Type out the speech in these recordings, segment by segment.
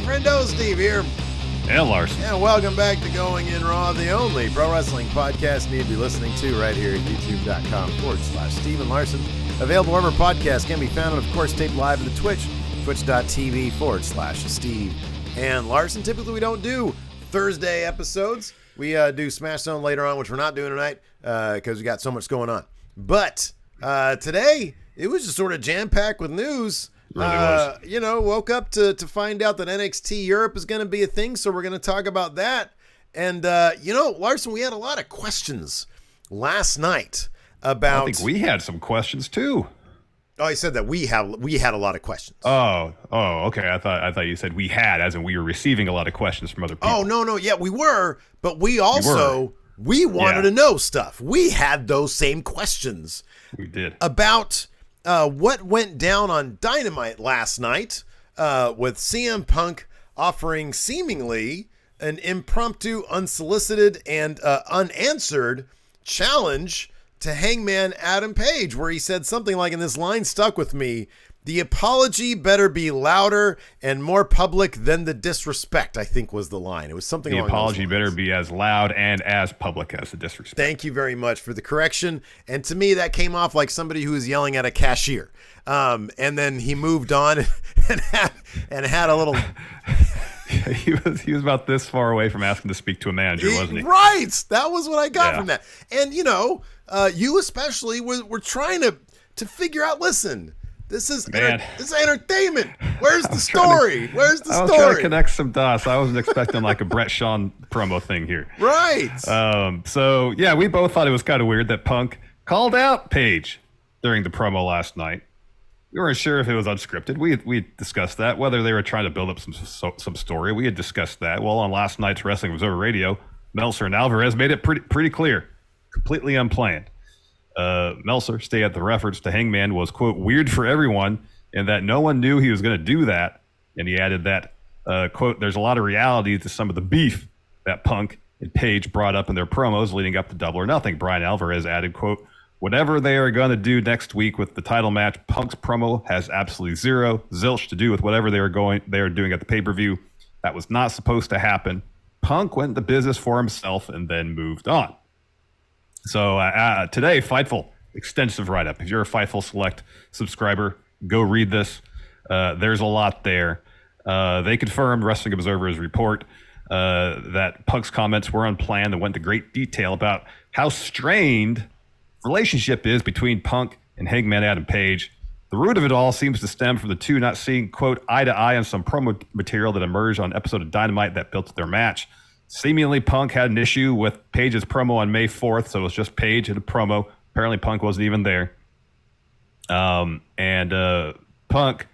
Friendo, Steve here. And Larson. And welcome back to Going In Raw, the only pro wrestling podcast you need to be listening to right here at youtube.com/Steve and Larson. Available wherever podcasts can be found, and of course taped live at the Twitch, twitch.tv/Steve and Larson. Typically we don't do Thursday episodes. We do Smash Zone later on, which we're not doing tonight because we got so much going on. But today, it was just sort of jam-packed with news. Really was. Woke up to find out that NXT Europe is going to be a thing, so we're going to talk about that. And, Larson, we had a lot of questions last night about... I think we had some questions, too. Oh, I said that we had a lot of questions. Oh, okay. I thought you said we had, as in we were receiving a lot of questions from other people. Oh, no. Yeah, we were, but we also... We wanted to know stuff. We had those same questions. We did. About what went down on Dynamite last night with CM Punk offering seemingly an impromptu, unsolicited, and unanswered challenge to Hangman Adam Page, where he said something like, and this line stuck with me, "The apology better be louder and more public than the disrespect," I think was the line. It was something The along those apology lines. Better be as loud and as public as the disrespect. Thank you very much for the correction. And to me, that came off like somebody who was yelling at a cashier. And then he moved on and had a little... He was about this far away from asking to speak to a manager, wasn't he? Right. That was what I got from that. And, you especially were trying to figure out, listen... This is entertainment. Where's the story? Where's the story? I was trying to connect some dots. I wasn't expecting like a Brett Shawn promo thing here. Right. So, we both thought it was kind of weird that Punk called out Page during the promo last night. We weren't sure if it was unscripted. We discussed that, whether they were trying to build up some story. We had discussed that. Well, on last night's Wrestling Observer Radio, Meltzer and Alvarez made it pretty clear, completely unplanned. Meltzer stated the reference to Hangman was, quote, weird for everyone, and that no one knew he was going to do that. And he added that, quote, there's a lot of reality to some of the beef that Punk and Page brought up in their promos leading up to Double or Nothing. Brian Alvarez added, quote, whatever they are going to do next week with the title match, Punk's promo has absolutely zilch to do with whatever they are doing at the pay-per-view. That was not supposed to happen. Punk went into business for himself and then moved on. So today, Fightful, extensive write-up. If you're a Fightful Select subscriber, go read this. There's a lot there. They confirmed Wrestling Observer's report that Punk's comments were unplanned and went into great detail about how strained relationship is between Punk and Hangman Adam Page. The root of it all seems to stem from the two not seeing, quote, eye to eye on some promo material that emerged on an episode of Dynamite that built their match. Seemingly, Punk had an issue with Page's promo on May 4th, so it was just Page and a promo. Apparently, Punk wasn't even there. And Punk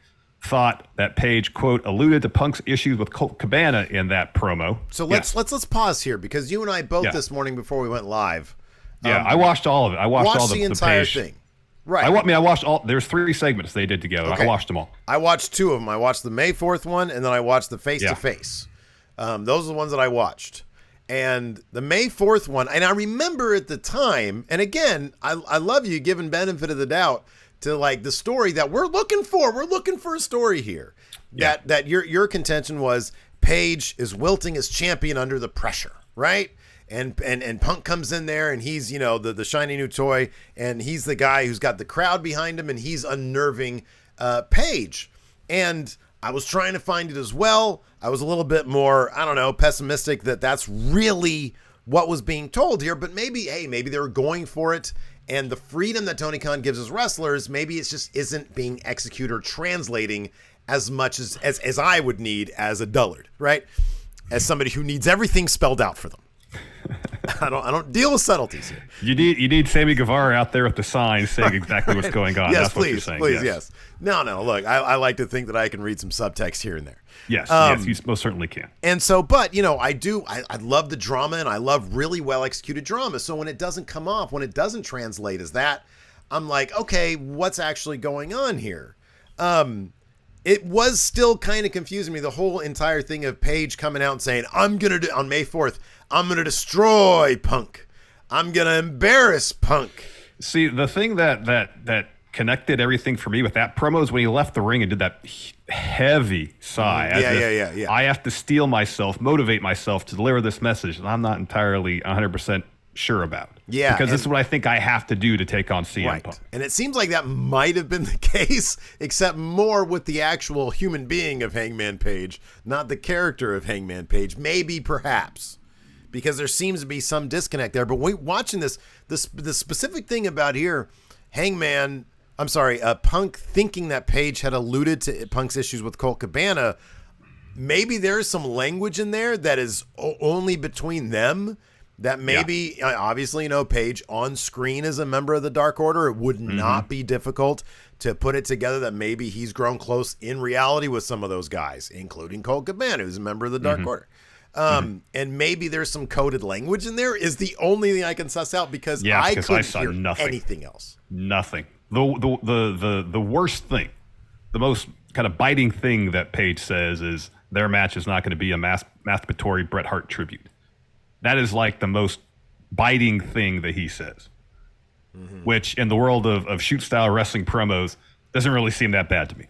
thought that Page, quote, alluded to Punk's issues with Colt Cabana in that promo. So let's pause here, because you and I both this morning before we went live. I watched all of it. I watched all the entire Page thing. Right. I watched all. There's 3 segments they did together. Okay. I watched them all. I watched 2 of them. I watched the May 4th one, and then I watched the face-to-face. Those are the ones that I watched. And the May 4th one, and I remember at the time, and again, I love you giving benefit of the doubt to like the story that we're looking for. We're looking for a story here. Yeah. That your contention was Page is wilting as champion under the pressure, right? And Punk comes in there and he's, the shiny new toy, and he's the guy who's got the crowd behind him, and he's unnerving Page. And I was trying to find it as well. I was a little bit more, pessimistic that that's really what was being told here. But maybe they were going for it. And the freedom that Tony Khan gives his wrestlers, maybe it just isn't being executed or translating as much as I would need as a dullard, right? As somebody who needs everything spelled out for them. I don't deal with subtleties here. You need Sammy Guevara out there with the sign saying exactly what's going on. Yes, That's please, what you're saying. Please, yes. No. Look, I like to think that I can read some subtext here and there. Yes, you most certainly can. And so, but I love the drama, and I love really well executed drama. So when it doesn't come off, when it doesn't translate as that, I'm like, okay, what's actually going on here? It was still kind of confusing me, the whole entire thing of Page coming out and saying, on May 4th, I'm going to destroy Punk. I'm going to embarrass Punk. See, the thing that connected everything for me with that promo is when he left the ring and did that heavy sigh. Yeah. I have to steel myself, motivate myself to deliver this message, and I'm not entirely 100% sure about. Yeah. Because this is what I think I have to do to take on CM Punk. And it seems like that might have been the case, except more with the actual human being of Hangman Page, not the character of Hangman Page. Maybe, perhaps, because there seems to be some disconnect there. But watching this, the specific thing about here, Punk thinking that Page had alluded to Punk's issues with Colt Cabana, maybe there's some language in there that is only between them. That maybe, obviously, Page on screen as a member of the Dark Order, it would not be difficult to put it together that maybe he's grown close in reality with some of those guys, including Colt Cabana, who's a member of the Dark Order. And maybe there's some coded language in there is the only thing I can suss out because I couldn't hear anything else. Nothing. The worst thing, the most kind of biting thing that Page says is their match is not going to be a masturbatory Bret Hart tribute. That is like the most biting thing that he says, which in the world of shoot-style wrestling promos doesn't really seem that bad to me.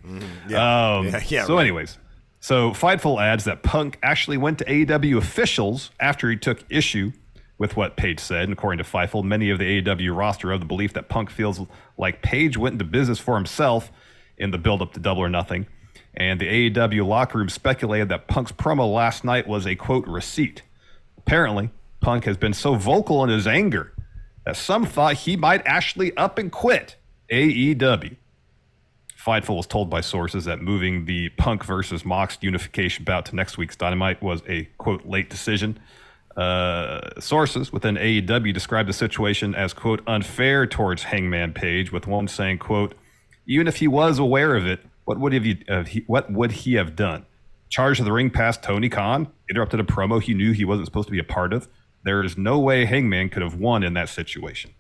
Anyways, so Fightful adds that Punk actually went to AEW officials after he took issue with what Page said. And according to Fightful, many of the AEW roster are of the belief that Punk feels like Page went into business for himself in the build-up to Double or Nothing. And the AEW locker room speculated that Punk's promo last night was a, quote, receipt. Apparently, Punk has been so vocal in his anger that some thought he might actually up and quit AEW. Fightful was told by sources that moving the Punk versus Mox unification bout to next week's Dynamite was a, quote, late decision. Sources within AEW described the situation as, quote, unfair towards Hangman Page, with one saying, quote, even if he was aware of it, what would he have done? Charged the ring past Tony Khan, interrupted a promo he knew he wasn't supposed to be a part of. There is no way Hangman could have won in that situation.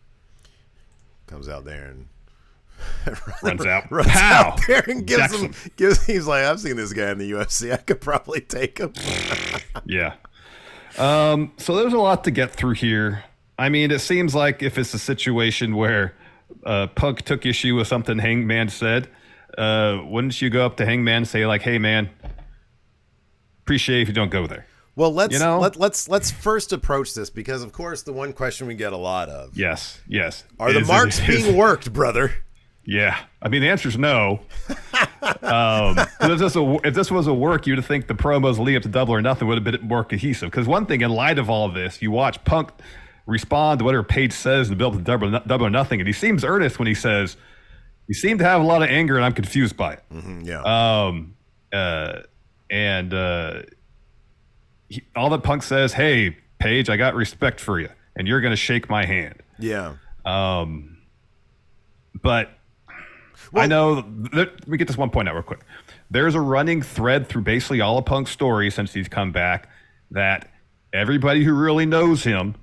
Comes out there and runs out there and he's like, I've seen this guy in the UFC. I could probably take him. Yeah. So there's a lot to get through here. I mean, it seems like if it's a situation where Punk took issue with something Hangman said, wouldn't you go up to Hangman and say like, hey man, appreciate if you don't go there. Well, let's first approach this because, of course, the one question we get a lot of. Yes. Are the marks being worked, brother? Yeah. I mean, the answer is no. If this was a work, you'd think the promos leading up to Double or Nothing would have been more cohesive. Because one thing, in light of all of this, you watch Punk respond to whatever Page says in the build to Double or Nothing, and he seems earnest when he says, you seem to have a lot of anger, and I'm confused by it. All that Punk says, hey, Page, I got respect for you, and you're going to shake my hand. Yeah. But I know, let me get this one point out real quick. There's a running thread through basically all of Punk's stories since he's come back that everybody who really knows him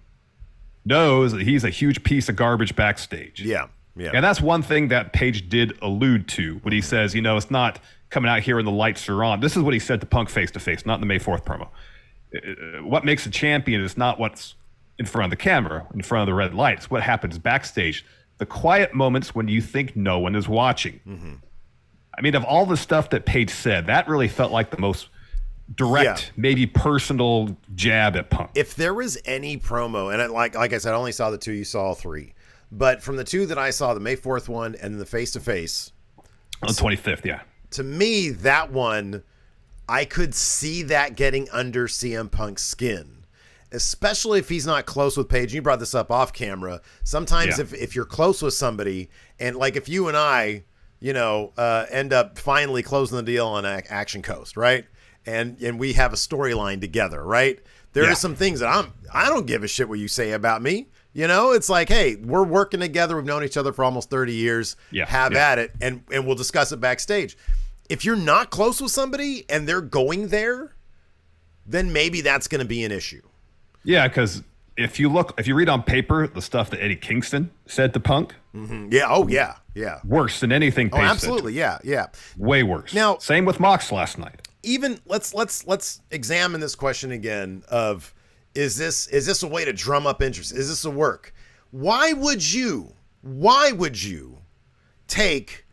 knows that he's a huge piece of garbage backstage. Yeah. And that's one thing that Page did allude to when he says, it's not coming out here when the lights are on. This is what he said to Punk face-to-face, not in the May 4th promo. What makes a champion is not what's in front of the camera, in front of the red lights. What happens backstage, the quiet moments when you think no one is watching. I mean, of all the stuff that Page said, that really felt like the most direct, maybe personal jab at Punk. If there was any promo, and like I said, I only saw the two, you saw all three, but from the two that I saw, the May 4th one and the face-to-face. On the 25th, yeah. To me, that one, I could see that getting under CM Punk's skin, especially if he's not close with Page. You brought this up off camera. Sometimes if you're close with somebody, and like if you and I, end up finally closing the deal on Action Coast, right? And we have a storyline together, right? There are some things that I don't give a shit what you say about me. It's like, hey, we're working together. We've known each other for almost 30 years. Have at it, and we'll discuss it backstage. If you're not close with somebody and they're going there, then maybe that's going to be an issue. Yeah, because if you read on paper the stuff that Eddie Kingston said to Punk. Yeah. Oh, yeah. Worse than anything Page absolutely. said. Yeah. Way worse. Now, same with Mox last night. Even let's examine this question again of, is this a way to drum up interest? Is this a work? Why would you take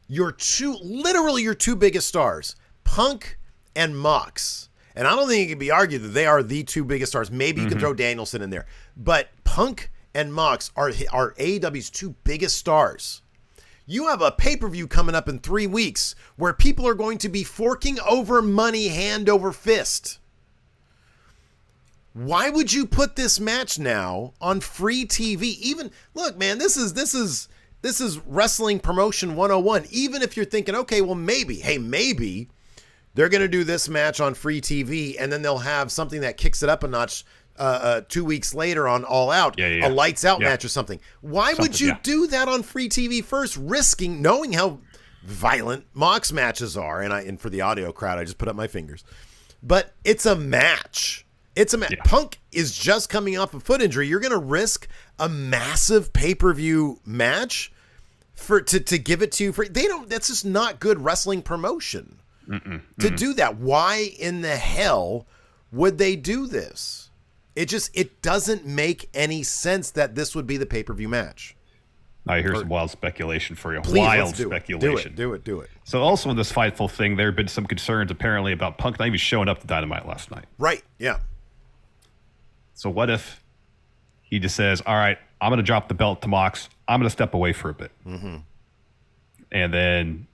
your two biggest stars, Punk and Mox. And I don't think it can be argued that they are the two biggest stars. Maybe you can throw Danielson in there. But Punk and Mox are AEW's two biggest stars. You have a pay-per-view coming up in 3 weeks where people are going to be forking over money hand over fist. Why would you put this match now on free TV? Even look, man, this is wrestling promotion 101. Even if you're thinking, okay, well, maybe they're going to do this match on free TV and then they'll have something that kicks it up a notch 2 weeks later on All Out, a lights out match or something. Why would you do that on free TV first, knowing how violent Mox matches are? And for the audio crowd, I just put up my fingers. But it's a match. It's a match. Yeah. Punk is just coming off a foot injury. You're going to risk a massive pay-per-view match to give it to you for that's just not good wrestling promotion. To do that. Why in the hell would they do this? It doesn't make any sense that this would be the pay-per-view match. I hear some wild speculation for you. Please, wild speculation. Do it. So also in this Fightful thing, there have been some concerns apparently about Punk not even showing up to Dynamite last night. Right, yeah. So what if he just says, all right, I'm going to drop the belt to Mox. I'm going to step away for a bit. And then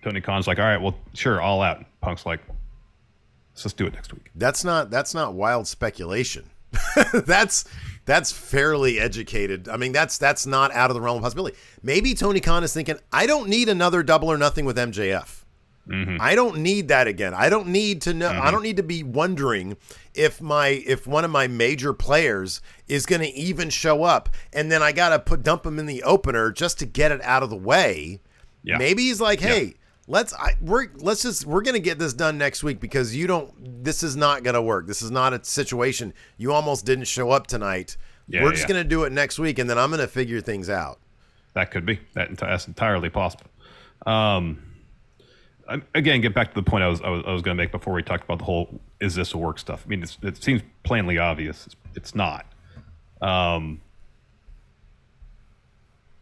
Tony Khan's like, all right, well, sure, All Out. Punk's like, let's do it next week. That's not wild speculation. that's fairly educated. I mean, that's not out of the realm of possibility. Maybe Tony Khan is thinking, I don't need another Double or Nothing with MJF. I don't need that again. I don't need to know. I don't need to be wondering if one of my major players is going to even show up, and then I got to dump him in the opener just to get it out of the way. Yeah. Maybe he's like, hey, we're going to get this done next week because this is not going to work. This is not a situation. You almost didn't show up tonight. We're just going to do it next week, and then I'm going to figure things out. That could be. That's entirely possible. Again, get back to the point I was going to make before we talked about the whole is this a work stuff. I mean, it seems plainly obvious. It's not. It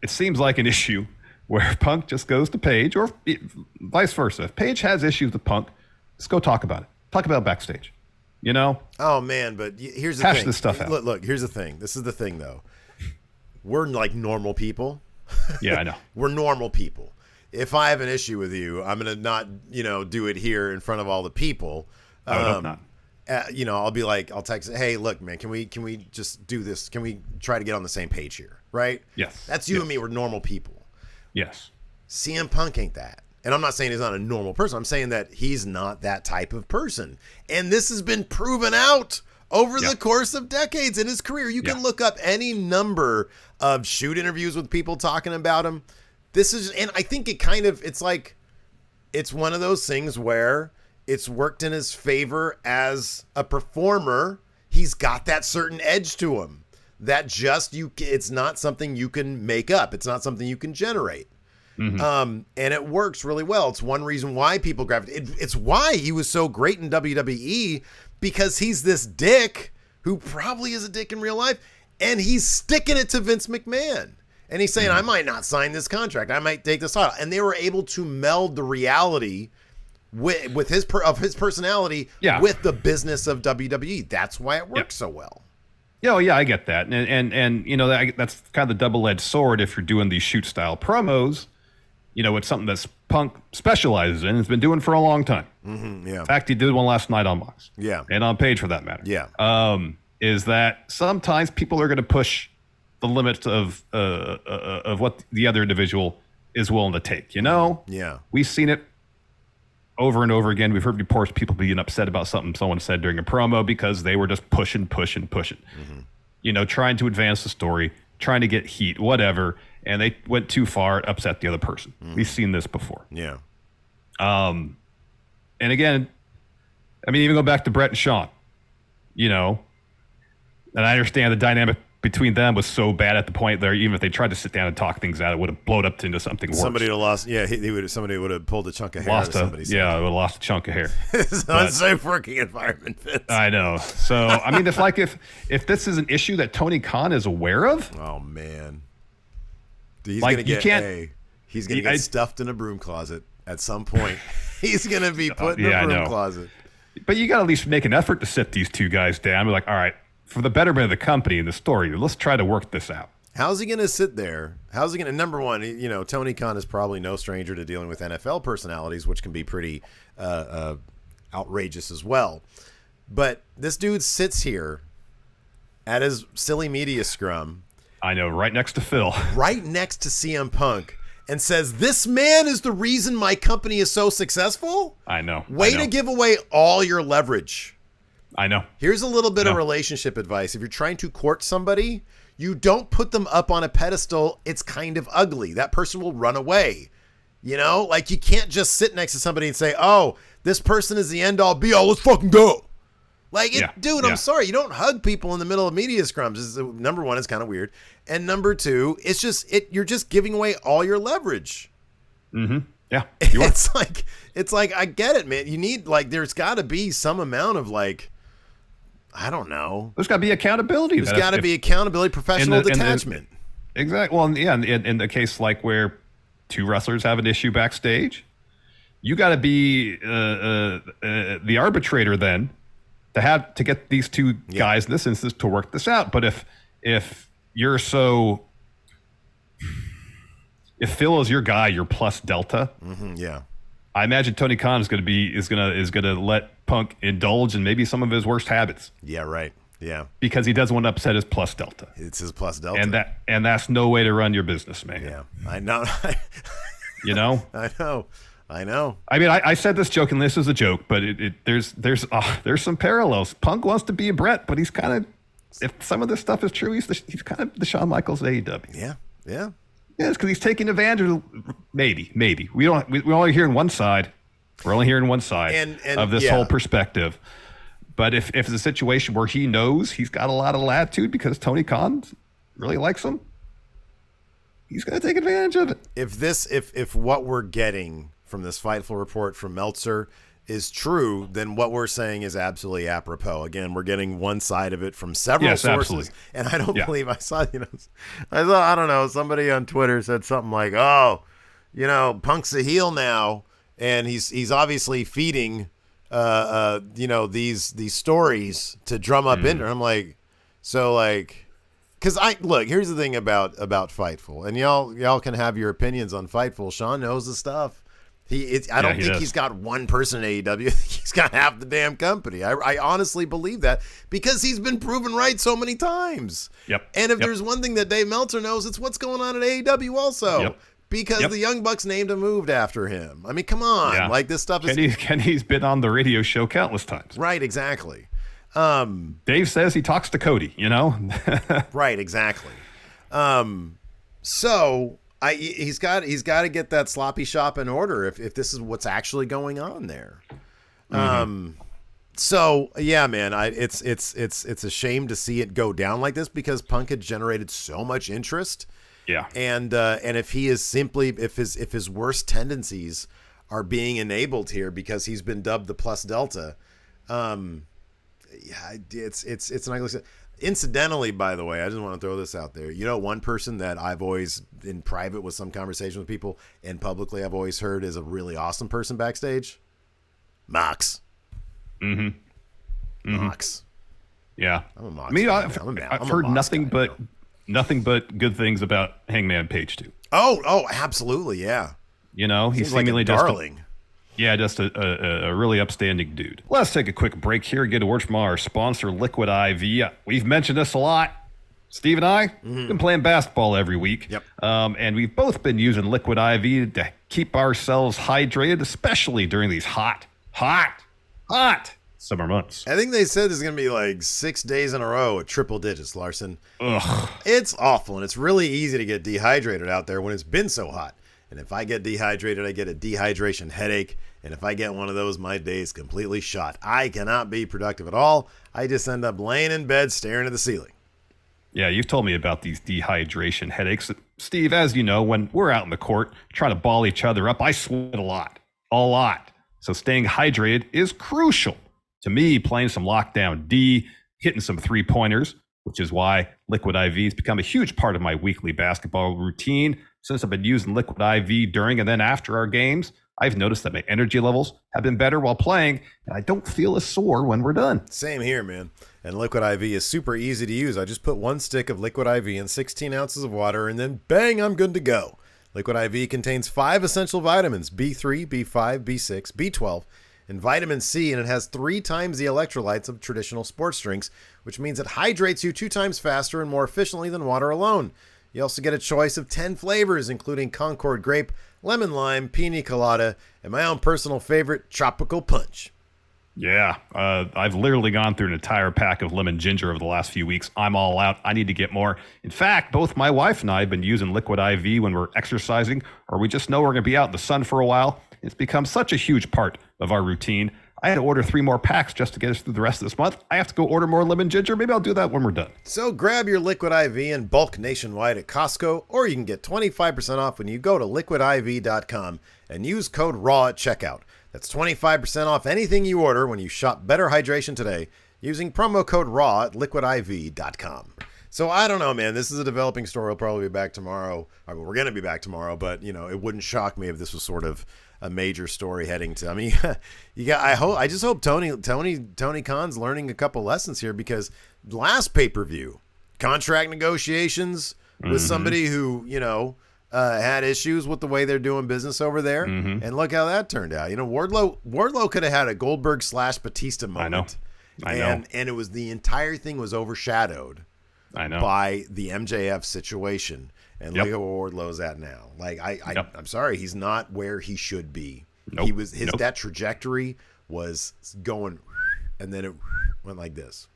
seems like an issue where Punk just goes to Paige, or vice versa. If Paige has issues with Punk, just go talk about it. Talk about it backstage. You know? Oh, man, but here's the thing. Hash this stuff out. Look, here's the thing. This is the thing, though. We're like normal people. Yeah, I know. We're normal people. If I have an issue with you, I'm going to not, do it here in front of all the people. I would hope not. I'll be like, I'll text, hey, look, man, can we just do this? Can we try to get on the same page here? Right? Yes. That's you and me. We're normal people. Yes. CM Punk ain't that. And I'm not saying he's not a normal person. I'm saying that he's not that type of person. And this has been proven out over the course of decades in his career. You can look up any number of shoot interviews with people talking about him. And I think it's one of those things where it's worked in his favor as a performer. He's got that certain edge to him that it's not something you can make up. It's not something you can generate. And it works really well. It's one reason why people gravitate. It's why he was so great in WWE, because he's this dick who probably is a dick in real life, and he's sticking it to Vince McMahon. And he's saying, I might not sign this contract. I might take this title. And they were able to meld the reality with his personality with the business of WWE. That's why it works so well. Yeah, I get that. And that's kind of the double-edged sword if you're doing these shoot-style promos. It's something that Punk specializes in and has been doing for a long time. In fact, he did one last night on Mox. Yeah. And on Page, for that matter. Yeah. Is that sometimes people are going to push the limits of what the other individual is willing to take, Yeah. We've seen it over and over again. We've heard reports of people being upset about something someone said during a promo because they were just pushing. Trying to advance the story, trying to get heat, whatever, and they went too far, it upset the other person. We've seen this before. Yeah. And again, I mean, even go back to Brett and Shawn, and I understand the dynamic between them was so bad at the point there, even if they tried to sit down and talk things out, it would have blown up into something worse. Somebody would have lost. Yeah, somebody would have pulled a chunk of hair. Would have lost a chunk of hair. It's an unsafe working environment, Vince. I know. So I mean, if this is an issue that Tony Khan is aware of, oh man, he's gonna get He's going to get stuffed in a broom closet at some point. He's going to be put in a broom closet. But you got to at least make an effort to sit these two guys down. Be like, all right, for the betterment of the company and the story, let's try to work this out. How's he going to sit there? How's he going to, number one, Tony Khan is probably no stranger to dealing with NFL personalities, which can be pretty outrageous as well. But this dude sits here at his silly media scrum. I know, right next to Phil. Right next to CM Punk. And says, this man is the reason my company is so successful? I know. Way to give away all your leverage. I know. Here's a little bit of relationship advice. If you're trying to court somebody, you don't put them up on a pedestal. It's kind of ugly. That person will run away. You know? Like, you can't just sit next to somebody and say, oh, this person is the end-all, be-all. Let's fucking go. Like, dude, I'm sorry. You don't hug people in the middle of media scrums. Number one, it's kind of weird. And number two, it's just you're just giving away all your leverage. Mm-hmm. Yeah. It's like, I get it, man. You need, like, there's got to be some amount of, like, I don't know. There's got to be accountability. There's got to be accountability, professional detachment. Exactly. Well, yeah, in the case like where two wrestlers have an issue backstage, you got to be the arbitrator then to get these two guys in this instance to work this out. But if you're if Phil is your guy, you're plus Delta. Yeah. I imagine Tony Khan is going to let Punk indulge in maybe some of his worst habits. Yeah, right. Yeah. Because he doesn't want to upset his plus Delta. It's his plus Delta. And that's no way to run your business, man. Yeah. I know. You know? I know. I mean, I said this jokingly. This is a joke, but there's some parallels. Punk wants to be a Brett, but he's kind of, if some of this stuff is true, he's kind of the Shawn Michaels of AEW. Yeah. Yeah. Yeah, it's because he's taking advantage of, maybe. We're only hearing one side. We're only hearing one side of this whole perspective. But if it's a situation where he knows he's got a lot of latitude because Tony Khan really likes him, he's going to take advantage of it. If what we're getting from this Fightful report from Meltzer is true, then what we're saying is absolutely apropos. Again, we're getting one side of it from several sources. Absolutely. And I don't believe I saw, I don't know, somebody on Twitter said something like, oh, Punk's a heel now, and he's obviously feeding these stories to drum up interest. I'm like, so like, because here's the thing about Fightful, and y'all can have your opinions on Fightful. Sean knows the stuff. I don't think he's got one person in AEW. I think he's got half the damn company. I honestly believe that because he's been proven right so many times. Yep. And if there's one thing that Dave Meltzer knows, it's what's going on at AEW also. Yep. Because the Young Bucks named and moved after him. I mean, come on. Yeah. Like, this stuff is... Kenny's been on the radio show countless times. Right, exactly. Dave says he talks to Cody, Right, exactly. So... he's got to get that sloppy shop in order if this is what's actually going on there. So yeah, man, it's a shame to see it go down like this because Punk had generated so much interest. Yeah. And if he is if his worst tendencies are being enabled here because he's been dubbed the plus Delta, it's an ugly. Incidentally, by the way, I just want to throw this out there. One person that I've always, in private with some conversation with people, and publicly I've always heard is a really awesome person backstage? Mox. Mm-hmm. Mox. Yeah. I'm a Mox. I mean, I've heard nothing but good things about Hangman Page too. Oh, absolutely, yeah. He's like a darling. Just a really upstanding dude. Let's take a quick break here and get a word from our sponsor, Liquid IV. We've mentioned this a lot. Steve and I been playing basketball every week. Yep. And we've both been using Liquid IV to keep ourselves hydrated, especially during these hot summer months. I think they said there's going to be like 6 days in a row at triple digits, Larson. Ugh. It's awful, and it's really easy to get dehydrated out there when it's been so hot. And if I get dehydrated, I get a dehydration headache. And if I get one of those, my day is completely shot. I cannot be productive at all. I just end up laying in bed staring at the ceiling. Yeah, you've told me about these dehydration headaches. Steve, as you know, when we're out in the court trying to ball each other up, I sweat a lot. So staying hydrated is crucial to me. Playing some lockdown D, hitting some three-pointers, which is why Liquid IV has become a huge part of my weekly basketball routine. Since I've been using Liquid IV during and then after our games, I've noticed that my energy levels have been better while playing, and I don't feel as sore when we're done. Same here, man. And Liquid IV is super easy to use. I just put 1 stick of Liquid IV in 16 ounces of water, and then bang, I'm good to go. Liquid IV contains 5 essential vitamins, B3, B5, B6, B12, and vitamin C, and it has 3 times the electrolytes of traditional sports drinks, which means it hydrates you 2 times faster and more efficiently than water alone. You also get a choice of 10 flavors, including Concord Grape, Lemon Lime, Pina Colada, and my own personal favorite, Tropical Punch. Yeah, I've literally gone through an entire pack of lemon ginger over the last few weeks. I'm all out. I need to get more. In fact, both my wife and I have been using Liquid IV when we're exercising, or we just know we're going to be out in the sun for a while. It's become such a huge part of our routine. I had to order 3 more packs just to get us through the rest of this month. I have to go order more lemon ginger. Maybe I'll do that when we're done. So grab your Liquid IV in bulk nationwide at Costco, or you can get 25% off when you go to liquidiv.com and use code RAW at checkout. That's 25% off anything you order when you shop Better Hydration today using promo code RAW at liquidiv.com. So I don't know, man. This is a developing story. We'll probably be back tomorrow. Or we're going to be back tomorrow, but it wouldn't shock me if this was sort of a major story heading to. I mean, I just hope Tony Khan's learning a couple lessons here, because last pay-per-view, contract negotiations with somebody who had issues with the way they're doing business over there, and look how that turned out. Wardlow could have had a Goldberg / Batista moment. I know. And it was, the entire thing was overshadowed by the MJF situation. And look at where Wardlow's at now. Like, I'm sorry, he's not where he should be. Nope. That trajectory was going, and then it went like this.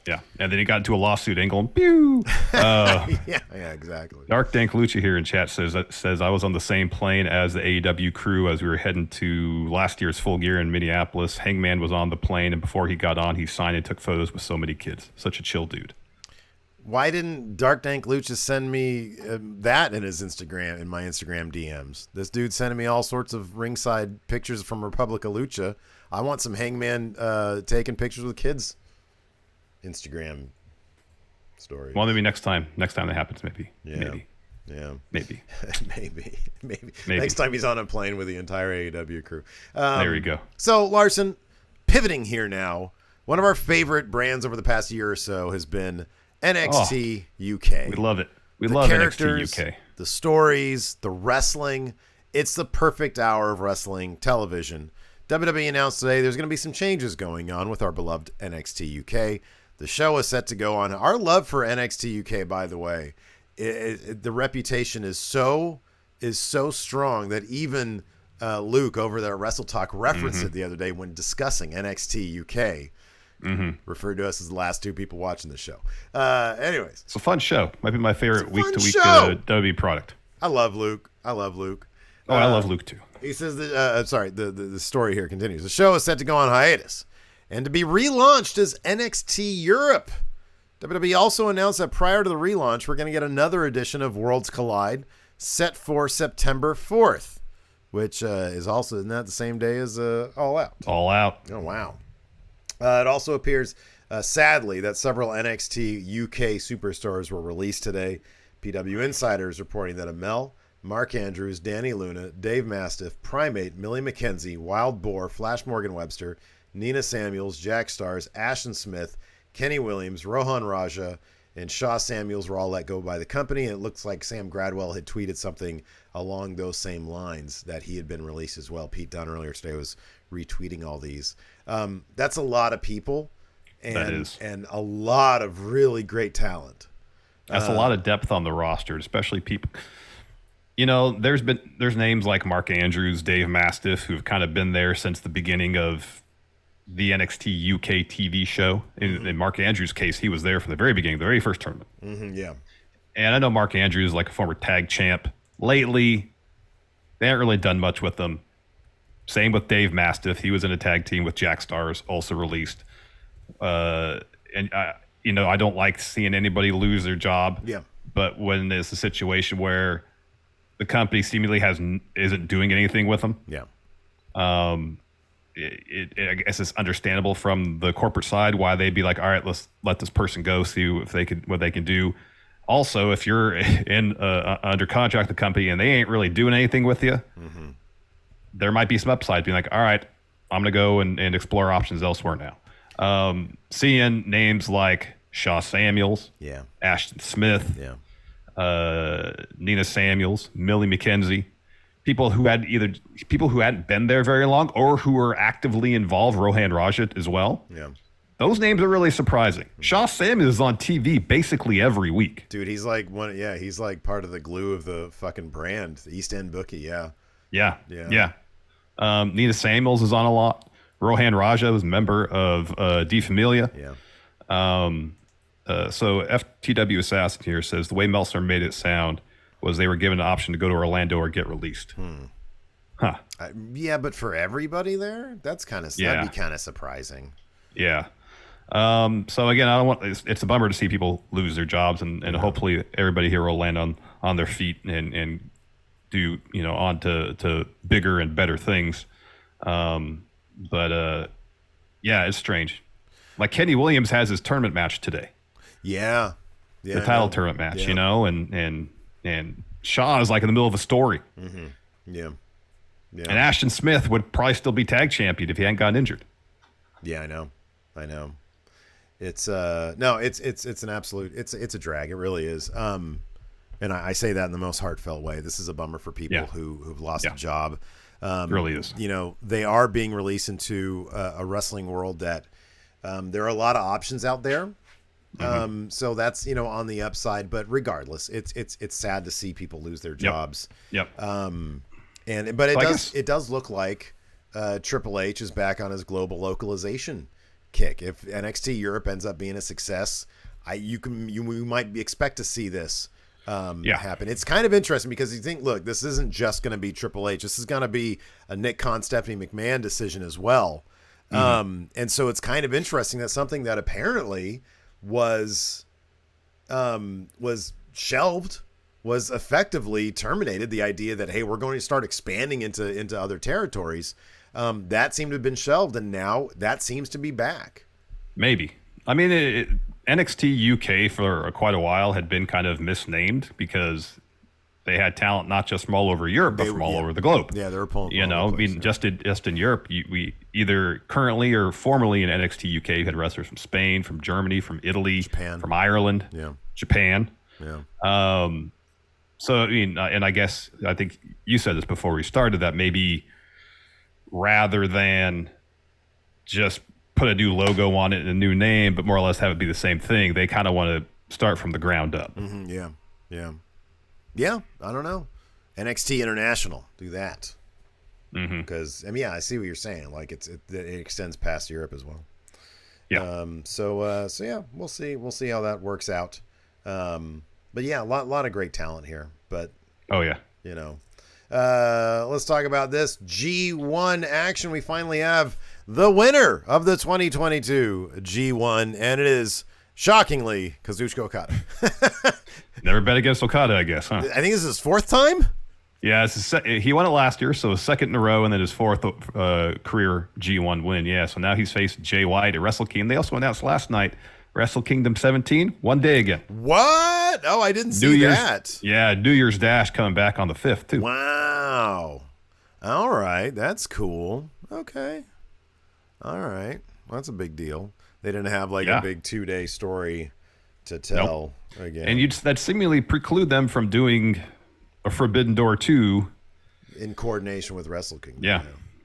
Yeah, and then he got into a lawsuit and going, pew! Yeah, exactly. Dark Dank Lucha here in chat says I was on the same plane as the AEW crew as we were heading to last year's Full Gear in Minneapolis. Hangman was on the plane, and before he got on, he signed and took photos with so many kids. Such a chill dude. Why didn't Dark Dank Lucha send me that in my Instagram DMs? This dude sending me all sorts of ringside pictures from Republica Lucha. I want some Hangman taking pictures with kids. Instagram story. Well, maybe next time that happens, maybe. Yeah. Maybe. maybe. Next time he's on a plane with the entire AEW crew. There we go. So, Larson, pivoting here now, one of our favorite brands over the past year or so has been NXT UK. We love it. We love NXT UK. The stories, the wrestling. It's the perfect hour of wrestling television. WWE announced today there's going to be some changes going on with our beloved NXT UK. The show is set to go on. Our love for NXT UK, by the way, the reputation is so strong that even Luke over there at Wrestle Talk referenced it the other day when discussing NXT UK. Referred to us as the last 2 people watching the show. Anyways, it's a fun show. Might be my favorite week-to-week WWE product. I love Luke. I love Luke too. He says that. The story here continues. The show is set to go on hiatus and to be relaunched as NXT Europe. WWE also announced that prior to the relaunch, we're going to get another edition of Worlds Collide set for September 4th, which is also, isn't that the same day as All Out? All Out. Oh, wow. It also appears, sadly, that several NXT UK superstars were released today. PW Insider is reporting that Amel, Mark Andrews, Danny Luna, Dave Mastiff, Primate, Millie McKenzie, Wild Boar, Flash Morgan Webster, Nina Samuels, Jack Stars, Ashton Smith, Kenny Williams, Rohan Raja, and Shaw Samuels were all let go by the company. And it looks like Sam Gradwell had tweeted something along those same lines, that he had been released as well. Pete Dunne earlier today was retweeting all these. That's a lot of people, and a lot of really great talent. That's a lot of depth on the roster, especially people. There's names like Mark Andrews, Dave Mastiff, who've kind of been there since the beginning of the NXT UK TV show. In Mark Andrews' case, he was there from the very beginning, the very first tournament. Yeah. And I know Mark Andrews, like a former tag champ. Lately, they haven't really done much with them. Same with Dave Mastiff. He was in a tag team with Jack Stars, also released. I don't like seeing anybody lose their job. Yeah. But when there's a situation where the company seemingly isn't doing anything with them. Yeah. I guess it's understandable from the corporate side why they'd be like, all right, let's let this person go, see what they can do. Also, if you're in under contract with the company and they ain't really doing anything with you, there might be some upside. Being like, all right, I'm gonna go and explore options elsewhere now. Seeing names like Shaw Samuels, Ashton Smith, Nina Samuels, Millie McKenzie, people who hadn't been there very long or who were actively involved, Rohan Rajat as well. Yeah. Those names are really surprising. Shaw Samuels is on TV basically every week. Dude, he's like he's like part of the glue of the fucking brand, the East End bookie, yeah. Nina Samuels is on a lot. Rohan Raja was a member of De Familia. So FTW Assassin here says the way Meltzer made it sound was they were given an option to go to Orlando or get released. Yeah, but for everybody there, that'd be kind of surprising. Yeah. So again, I don't want. It's a bummer to see people lose their jobs, and hopefully everybody here will land on their feet and do on to bigger and better things. But it's strange. Like Kenny Williams has his tournament match today. Yeah, the title tournament match, and Shaw is like in the middle of a story. Yeah. And Ashton Smith would probably still be tag champion if he hadn't gotten injured. Yeah, I know. It's it's an absolute, it's a drag. It really is. And I say that in the most heartfelt way. This is a bummer for people who've lost a job. It really is. They are being released into a wrestling world that there are a lot of options out there. So that's on the upside, but regardless, it's sad to see people lose their jobs. It does look like Triple H is back on his global localization kick. If NXT Europe ends up being a success, we might expect to see this happen. It's kind of interesting because you think, look, this isn't just going to be Triple H. This is going to be a Nick Khan, Stephanie McMahon decision as well. And so it's kind of interesting that something that apparently was shelved was effectively terminated. The idea that, hey, we're going to start expanding into other territories, that seemed to have been shelved, and now that seems to be back. Maybe. I mean, NXT UK for quite a while had been kind of misnamed because they had talent not just from all over Europe, but from all over the globe. Yeah, they were pulling. Just in Europe, we either currently or formerly in NXT UK had wrestlers from Spain, from Germany, from Italy, Japan. From Ireland, Japan. Yeah. So I mean, and I think you said this before we started, that maybe rather than just put a new logo on it and a new name, but more or less have it be the same thing, they kind of want to start from the ground up. Yeah, I don't know. NXT International, do that. Because I see what you're saying. Like it extends past Europe as well. Yeah. So yeah, we'll see. We'll see how that works out. But yeah, a lot of great talent here. But let's talk about this G1 action. We finally have the winner of the 2022 G1, and it is shockingly Kazuchika Okada. Never bet against Okada, I guess, huh? I think this is his fourth time. Yeah, he won it last year, so his second in a row, and then his fourth career G1 win. Yeah, so now he's faced Jay White at Wrestle Kingdom. They also announced last night Wrestle Kingdom 17, one day again. What? Oh, I didn't see that. Yeah, New Year's Dash coming back on the 5th, too. Wow. All right, that's cool. Okay. All right. Well, that's a big deal. They didn't have a big 2-day story to tell again. And that seemingly preclude them from doing a Forbidden Door 2 in coordination with Wrestle Kingdom.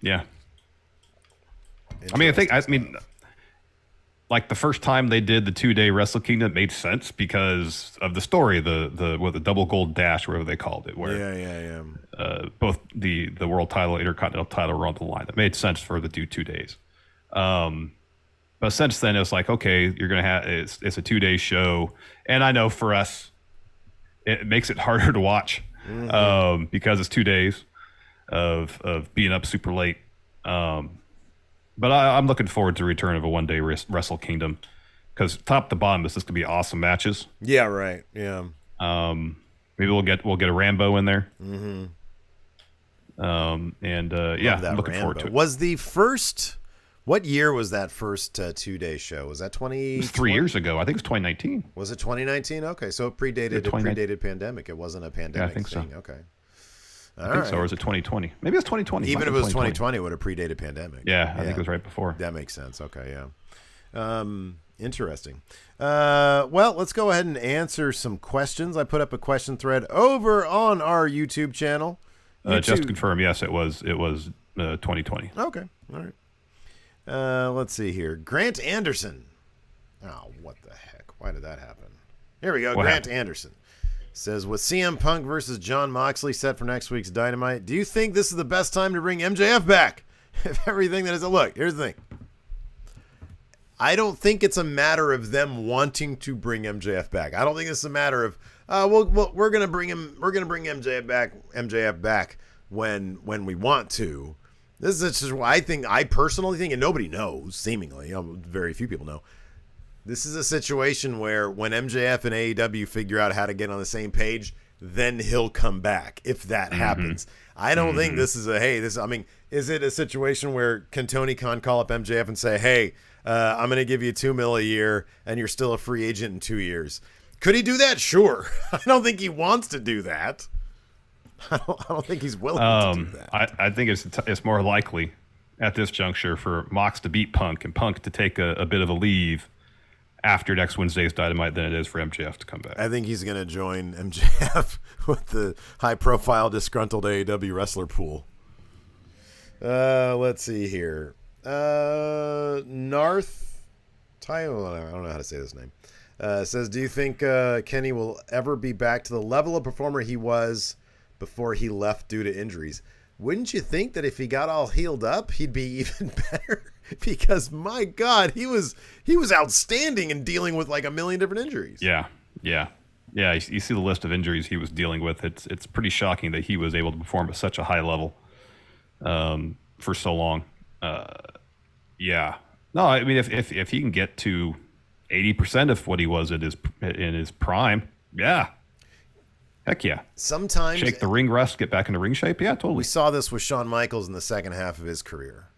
Yeah. I mean, like the first time they did the 2-day Wrestle Kingdom, it made sense because of the story, the double gold dash, whatever they called it, where both the world title, intercontinental title were on the line. That made sense for the 2 days. But since then, it was like, okay, you're gonna have it's a 2-day show, and I know for us, it makes it harder to watch because it's 2 days of being up super late. But I'm looking forward to the return of a 1-day Wrestle Kingdom because top to bottom, this is gonna be awesome matches. Yeah, right. Yeah. Maybe we'll get a Rambo in there. I'm looking forward to it. Was the first What year was that first 2-day show? Was that 20? It was 3 years ago. I think it was 2019. Was it 2019? Okay, so it predated pandemic. It wasn't a pandemic I think thing. so. Okay. I think so. Or was it 2020? Maybe it was 2020. Even if it was 2020, it would have predated pandemic. Yeah, I think it was right before. That makes sense. Okay, yeah. Interesting. Well, let's go ahead and answer some questions. I put up a question thread over on our YouTube channel. Just to confirm, yes, it was 2020. Okay, all right. Let's see here. Grant Anderson. Oh, what the heck? Why did that happen? Here we go. Grant Anderson says, with CM Punk versus John Moxley set for next week's Dynamite, do you think this is the best time to bring MJF back? If everything that is... Look, here's the thing. I don't think it's a matter of them wanting to bring MJF back. I don't think it's a matter of, we're gonna bring MJF back when we want to. This is just what I personally think, and nobody knows, seemingly, very few people know. This is a situation where when MJF and AEW figure out how to get on the same page, then he'll come back if that happens. I don't think this is is it a situation where can Tony Khan call up MJF and say, hey, I'm going to give you $2 million a year and you're still a free agent in 2 years? Could he do that? Sure. I don't think he wants to do that. I don't think he's willing to do that. I think it's more likely at this juncture for Mox to beat Punk and Punk to take a bit of a leave after next Wednesday's Dynamite than it is for MJF to come back. I think he's going to join MJF with the high-profile disgruntled AEW wrestler pool. Let's see here. Narth Tyler, I don't know how to say this name, says, do you think Kenny will ever be back to the level of performer he was before he left due to injuries? Wouldn't you think that if he got all healed up, he'd be even better? Because my God, he was outstanding in dealing with like a million different injuries. Yeah. You see the list of injuries he was dealing with. It's pretty shocking that he was able to perform at such a high level for so long. Yeah. No, I mean, if he can get to 80% of what he was in his prime, yeah. Heck yeah. Sometimes shake the ring rust, get back into ring shape. Yeah, totally. We saw this with Shawn Michaels in the second half of his career.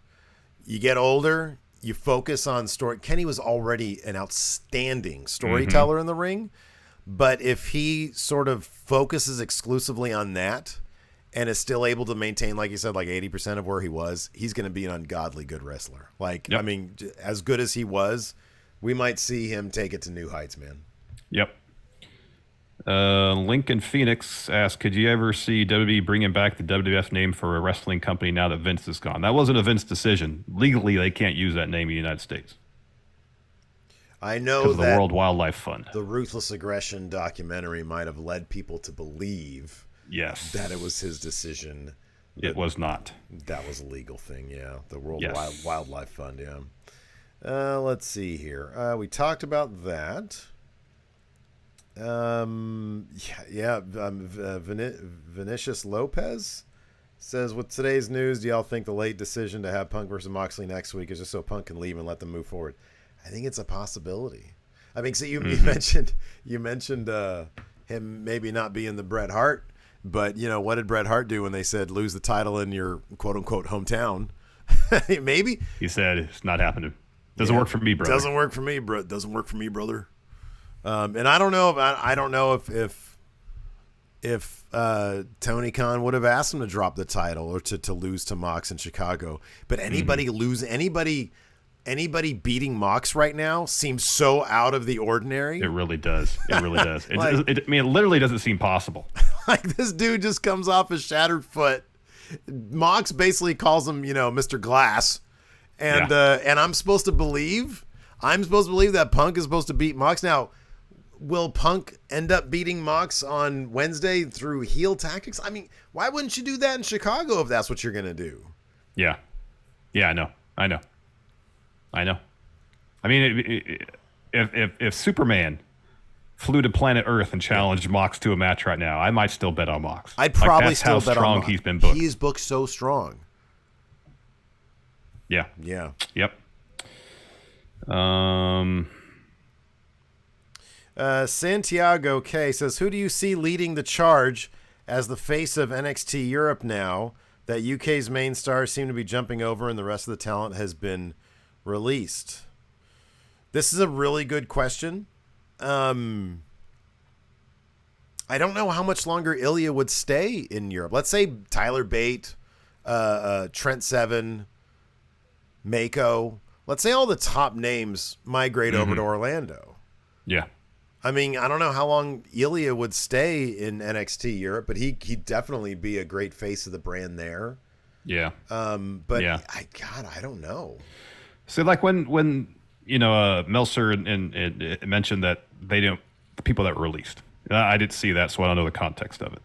You get older, you focus on story. Kenny was already an outstanding storyteller in the ring, but if he sort of focuses exclusively on that and is still able to maintain, like you said, like 80% of where he was, he's going to be an ungodly good wrestler. Like, yep. I mean, as good as he was, we might see him take it to new heights, man. Yep. Lincoln Phoenix asked, could you ever see WWE bringing back the WWF name for a wrestling company now that Vince is gone? That wasn't a Vince decision. Legally, they can't use that name in the United States. I know because of the World Wildlife Fund. The Ruthless Aggression documentary might have led people to believe that it was his decision. It was not. That was a legal thing, yeah. The World Wildlife Fund, yeah. Let's see here. We talked about that. Vinicius Lopez says, with today's news, do y'all think the late decision to have Punk versus Moxley next week is just so Punk can leave and let them move forward? I think it's a possibility. I mean, so you mentioned him maybe not being the Bret Hart, but what did Bret Hart do when they said lose the title in your quote unquote hometown? Maybe he said it's not happening. Doesn't work for me, brother. Doesn't work for me, bro. Doesn't work for me, brother. And I don't know if Tony Khan would have asked him to drop the title or to lose to Mox in Chicago. But anybody beating Mox right now seems so out of the ordinary. It really does. It really does. It literally doesn't seem possible. Like, this dude just comes off a shattered foot. Mox basically calls him, Mr. Glass, and I'm supposed to believe that Punk is supposed to beat Mox now. Will Punk end up beating Mox on Wednesday through heel tactics? I mean, why wouldn't you do that in Chicago if that's what you're going to do? Yeah. Yeah, I know. I mean, if Superman flew to planet Earth and challenged Mox to a match right now, I might still bet on Mox. I'd probably still bet on Mox. He's been booked. He is booked so strong. Yeah. Yeah. Yep. Santiago K says, who do you see leading the charge as the face of NXT Europe now that UK's main stars seem to be jumping over and the rest of the talent has been released? This is a really good question. I don't know how much longer Ilya would stay in Europe. Let's say Tyler Bate, Trent Seven, Mako. Let's say all the top names migrate over to Orlando. Yeah. I mean, I don't know how long Ilya would stay in NXT Europe, but he'd definitely be a great face of the brand there. Yeah. But yeah. I don't know. So like when Meltzer and mentioned that the people that were released. I didn't see that, so I don't know the context of it.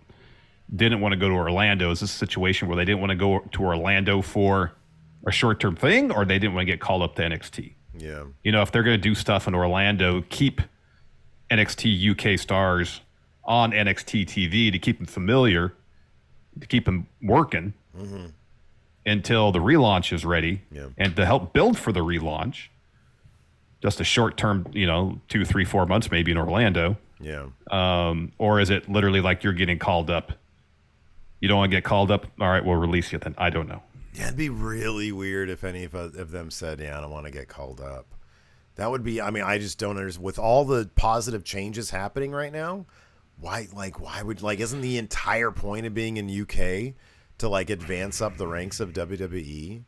Didn't want to go to Orlando. Is this a situation where they didn't want to go to Orlando for a short-term thing, or they didn't want to get called up to NXT? Yeah. If they're going to do stuff in Orlando, keep NXT UK stars on NXT TV to keep them familiar, to keep them working until the relaunch is ready, and to help build for the relaunch. Just a short-term, 2, 3, 4 months maybe in Orlando. Yeah. Or is it literally like you're getting called up? You don't want to get called up? All right, we'll release you then. I don't know. Yeah, it'd be really weird if any of them said, I don't want to get called up. That would be, I just don't understand. With all the positive changes happening right now, why would, isn't the entire point of being in UK to, advance up the ranks of WWE?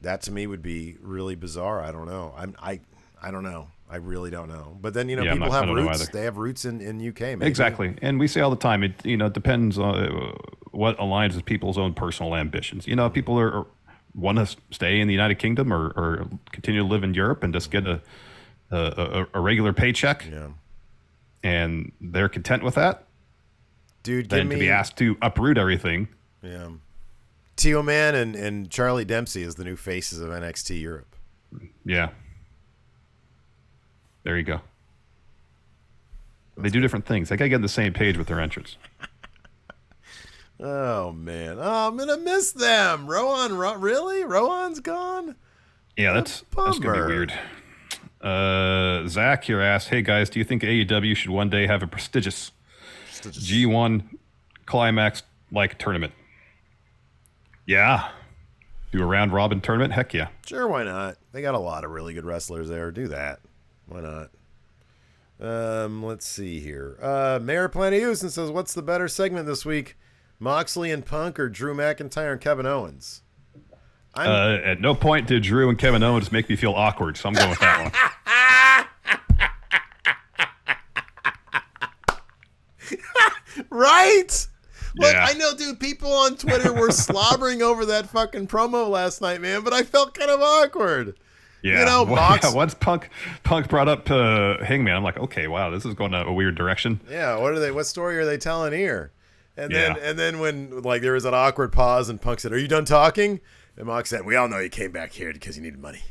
That, to me, would be really bizarre. I don't know. I don't know. I really don't know. But then, people have roots. They have roots in UK. Maybe. Exactly. And we say all the time, it depends on what aligns with people's own personal ambitions. People want to stay in the United Kingdom or continue to live in Europe and just get a regular paycheck. Yeah. And they're content with that. Dude, to be asked to uproot everything. Yeah. Tio Man and Charlie Dempsey is the new faces of NXT Europe. Yeah. There you go. They do different things. They gotta get on the same page with their entrance. Oh man! Oh, I'm gonna miss them. Really? Rowan's gone. Yeah, that's gonna be weird. Zach here asked, "Hey guys, do you think AEW should one day have a prestigious G1 climax like tournament?" Yeah. Do a round robin tournament? Heck yeah. Sure, why not? They got a lot of really good wrestlers there. Do that. Why not? Let's see here. Mayor Planet Houston says, what's the better segment this week? Moxley and Punk or Drew McIntyre and Kevin Owens? At no point did Drew and Kevin Owens make me feel awkward, so I'm going with that one. Right? Look, Yeah. I know, dude, people on Twitter were slobbering over that fucking promo last night, man, but I felt kind of awkward. Yeah. Mox. Once Punk brought up Hangman, I'm like, okay, wow, this is going a weird direction. Yeah, what story are they telling here? And then when there was an awkward pause and Punk said, "Are you done talking?" And Mox said, "We all know you came back here because you needed money.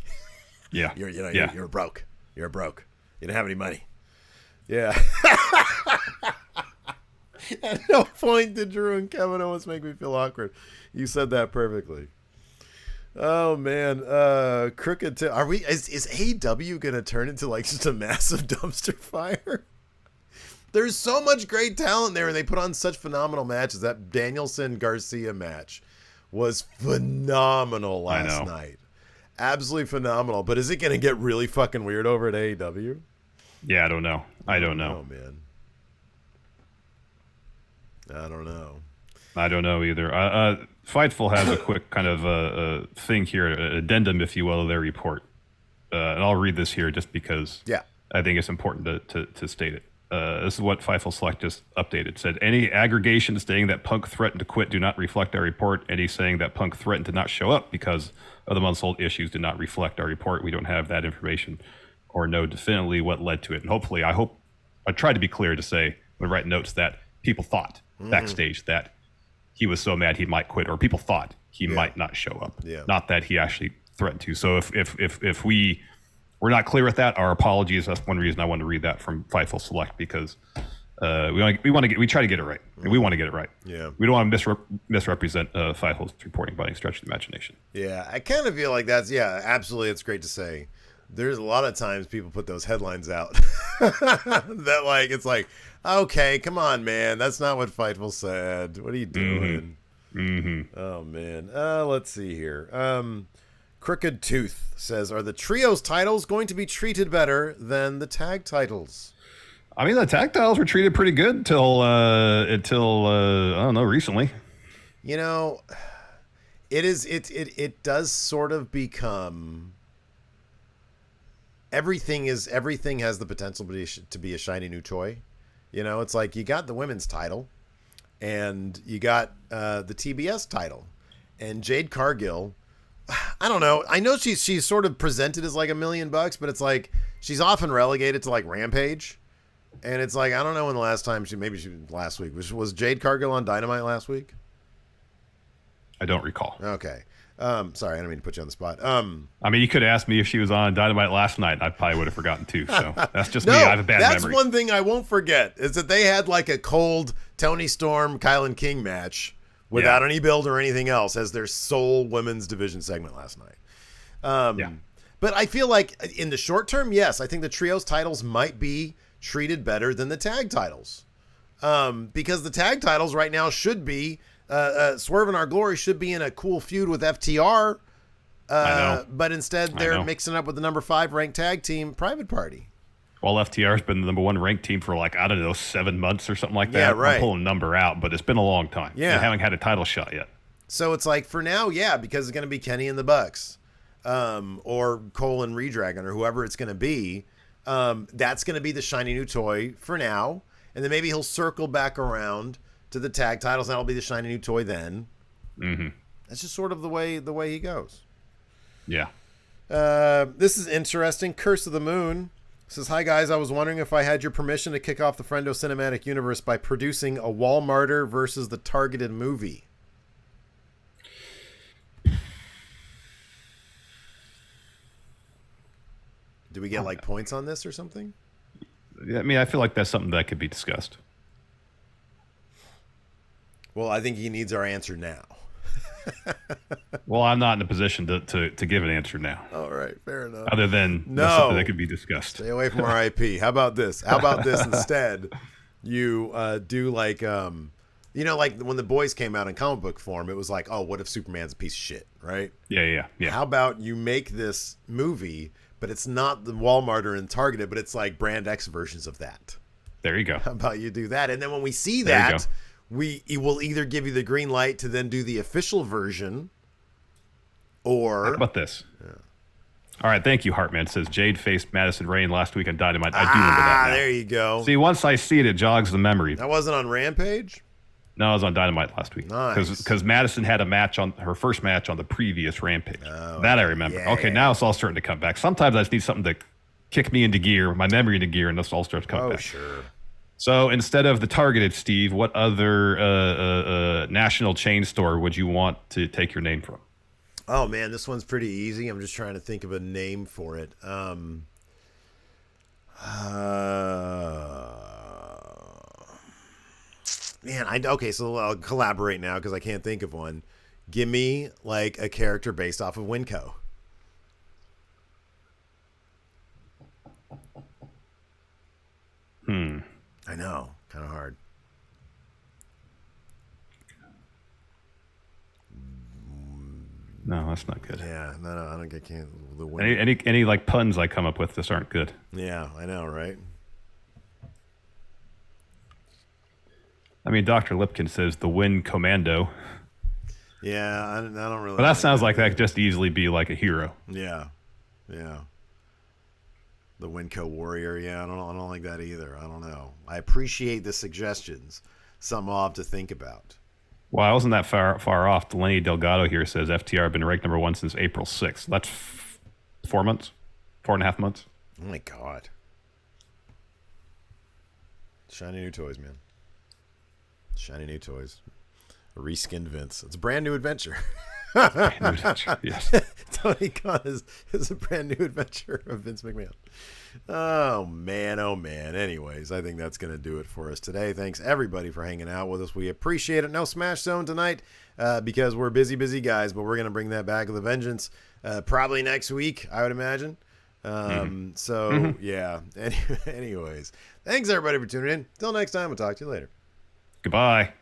Yeah. You're broke. You're broke. You didn't have any money." Yeah. At no point did Drew and Kevin Owens make me feel awkward. You said that perfectly. Oh man, crooked. Is AEW gonna turn into just a massive dumpster fire? There's so much great talent there, and they put on such phenomenal matches. That Danielson Garcia match was phenomenal last night. Absolutely phenomenal. But is it gonna get really fucking weird over at AEW? Yeah, I don't know. I don't know. Oh man, I don't know. I don't know either. Fightful has a quick kind of thing here, an addendum, if you will, of their report. And I'll read this here just because I think it's important to state it. This is what Fightful Select just updated. It said, any aggregations stating that Punk threatened to quit do not reflect our report. Any saying that Punk threatened to not show up because of the months-old issues do not reflect our report. We don't have that information or know definitively what led to it. And hopefully, I tried to be clear to say, when I write notes, that people thought backstage that he was so mad he might quit, or people thought he might not show up. Yeah. Not that he actually threatened to. So if we were not clear with that, our apologies. That's one reason I wanted to read that from Fightful Select, because we try to get it right, and we want to get it right. Yeah. We don't want to misrepresent Fightful's reporting by any stretch of the imagination. Yeah, I kind of feel like that's absolutely. It's great to say. There's a lot of times people put those headlines out that it's like, okay, come on, man. That's not what Fightful said. What are you doing? Mm-hmm. Oh, man. Let's see here. Crooked Tooth says, are the trios titles going to be treated better than the tag titles? I mean, the tag titles were treated pretty good until I don't know, recently. You know, it does sort of become everything has the potential to be a shiny new toy. You know, it's like you got the women's title and you got the TBS title, and Jade Cargill, I don't know. I know she's sort of presented as like $1 million, but it's like she's often relegated to like Rampage. And it's like, I don't know when the last time last week. Was Jade Cargill on Dynamite last week? I don't recall. Okay. Sorry, I don't mean to put you on the spot. I mean, you could have asked me if she was on Dynamite last night. I probably would have forgotten too. So that's just no, me. I have a bad that's memory. One thing I won't forget is that they had like a cold Tony Storm, Kylan King match without any build or anything else as their sole women's division segment last night. But I feel like in the short term, yes, I think the trios titles might be treated better than the tag titles. Because the tag titles right now should be Swerve and Our Glory should be in a cool feud with FTR. But instead they're mixing up with the number 5 ranked tag team Private Party. Well, FTR's been the number 1 ranked team for like, I don't know, 7 months or something like that. Yeah, right. I'm pulling a number out, but it's been a long time. Yeah. They haven't had a title shot yet. So it's like, for now, because it's going to be Kenny and the Bucks, or Cole and Redragon, or whoever it's going to be. That's going to be the shiny new toy for now. And then maybe he'll circle back around to the tag titles, and that'll be the shiny new toy then. Mm-hmm. That's just sort of the way he goes. Yeah. This is interesting. Curse of the Moon says, hi guys, I was wondering if I had your permission to kick off the Friendo Cinematic Universe by producing a Walmarter versus the Targeted movie. Do we get like points on this or something? Yeah, I mean, I feel like that's something that could be discussed. Well, I think he needs our answer now. Well, I'm not in a position to give an answer now. All right, fair enough. Other than that's something that could be discussed. Stay away from our IP. How about this? How about this instead? You do like, like when the boys came out in comic book form, it was like, oh, what if Superman's a piece of shit, right? Yeah. How about you make this movie, but it's not the Walmarter and Targeted, but it's like Brand X versions of that. There you go. How about you do that? And then when we see that, it will either give you the green light to then do the official version, or... How about this? Yeah. All right, thank you, Heartman. Says Jade faced Madison Rain last week on Dynamite. I do remember that now. There you go. See, once I see it, it jogs the memory. That wasn't on Rampage? No, it was on Dynamite last week. Nice. Because Madison had a match on her first match on the previous Rampage. Oh, that I remember. Yeah, okay, now it's all starting to come back. Sometimes I just need something to kick me into gear, my memory into gear, and this all starts coming back. Oh, sure. So instead of the Targeted, Steve, what other national chain store would you want to take your name from? Oh, man, this one's pretty easy. I'm just trying to think of a name for it. Okay, so I'll collaborate now because I can't think of one. Give me like a character based off of Winco. I know, kind of hard. No, that's not good. Yeah, no, I don't get the win. Any like puns I come up with just aren't good. Yeah, I know, right? I mean, Dr. Lipkin says the Win Commando. Yeah, I don't really. But that sounds like that could just easily be like a hero. Yeah. The Winco Warrior. Yeah, I don't like that either. I don't know. I appreciate the suggestions. Something I'll have to think about. Well, I wasn't that far off. Lenny Delgado here says FTR been ranked number 1 since April 6th. That's 4 months, 4.5 months. Oh my God. Shiny new toys, man. Shiny new toys. A reskinned Vince. It's a brand new adventure. Brand new adventure, yes. Tony Khan is a brand new adventure of Vince McMahon. Oh man. Anyways, I think that's going to do it for us today. Thanks everybody for hanging out with us. We appreciate it. No Smash Zone tonight because we're busy guys, but we're going to bring that back with a vengeance probably next week, I would imagine. Yeah. Anyways, thanks everybody for tuning in. Till next time, we'll talk to you later. Goodbye.